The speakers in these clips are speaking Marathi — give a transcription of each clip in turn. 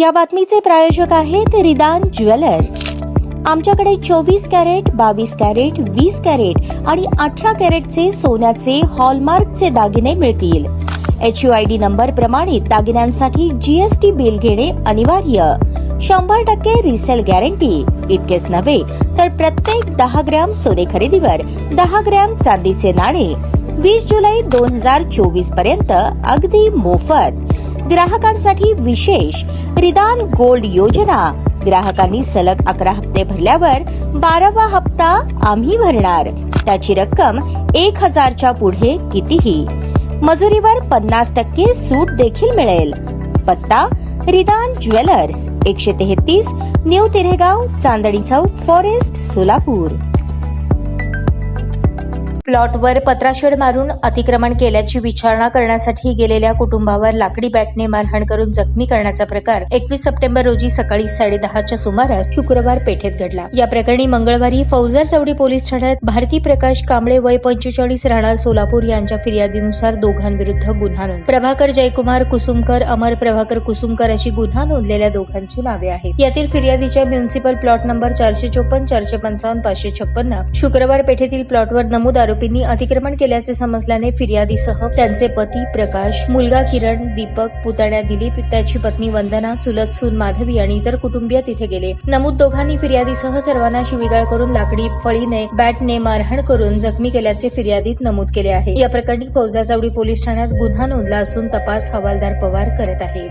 या बातमीचे प्रायोजक आहेत रिदान ज्वेलर्स। आमच्याकडे 24 कॅरेट, 22 कॅरेट, 20 कॅरेट आणि 18 कॅरेटचे सोन्याचे हॉलमार्कचे दागिने मिळतील। HUID नंबर प्रमाणित दागिन्यांसाठी GST बिल घेणे अनिवार्य। 100% रिसेल गॅरंटी। इतकेच नव्हे तर प्रत्येक 10 ग्रॅम सोने खरेदीवर 10 ग्रॅम चांदीचे नाणे 20 जुलै 2024 पर्यंत अगदी मोफत। ग्राहकांसाठी विशेष रिदान गोल्ड योजना। ग्राहकांनी सलग 11 हप्ते भरल्यावर 12वा हप्ता आम्ही भरणार। त्याची रक्कम 1000च्या पुढे कितीही। मजुरीवर 50% सूट देखील मिळेल। पत्ता रिदान jewellers, 133 new तिरेगाव, Chandni Chowk, forest, Solapur. प्लॉटवर पत्राशेड मारून अतिक्रमण केल्याची विचारणा करण्यासाठी गेलेल्या कुटुंबावर लाकडी बॅटने मारहाण करून जखमी करण्याचा प्रकार 21 सप्टेंबर रोजी सकाळी 10:30च्या सुमारास शुक्रवार पेठेत घडला। या प्रकरणी मंगळवारी फौजदार चौडी पोलीस ठाण्यात भारती प्रकाश कांबळे वय 45 राहणार सोलापूर यांच्या फिर्यादीनुसार दोघांविरुद्ध गुन्हा नोंद। प्रभाकर जयकुमार कुसुमकर, अमर प्रभाकर कुसुमकर अशी गुन्हा नोंदलेल्या दोघांची नावे आहेत। यातील फिर्यादीच्या म्युनिसिपल प्लॉट नंबर 454, 455, 556 शुक्रवार पेठेतील प्लॉटवर नमूद आरोपींनी अतिक्रमण केल्याचे समजल्याने फिर्यादीसह त्यांचे पती प्रकाश, मुलगा किरण, दीपक, पुतण्या दिलीप, त्याची पत्नी वंदना, चुलत सून माधवी आणि इतर कुटुंबीय तिथे गेले। नमूद दोघांनी फिर्यादीसह सर्वांना शिवीगाळ करून लाकडी फळीने, बॅटने मारहाण करून जखमी केल्याचे फिर्यादीत नमूद केले आहे। या प्रकरणी फौजदार चौडी पोलीस ठाण्यात गुन्हा नोंदला असून तपास हवालदार पवार करत आहेत।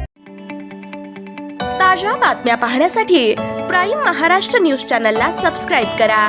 ताज्या बातम्या पाहण्यासाठी प्राईम महाराष्ट्र न्यूज चॅनलला सबस्क्राईब करा।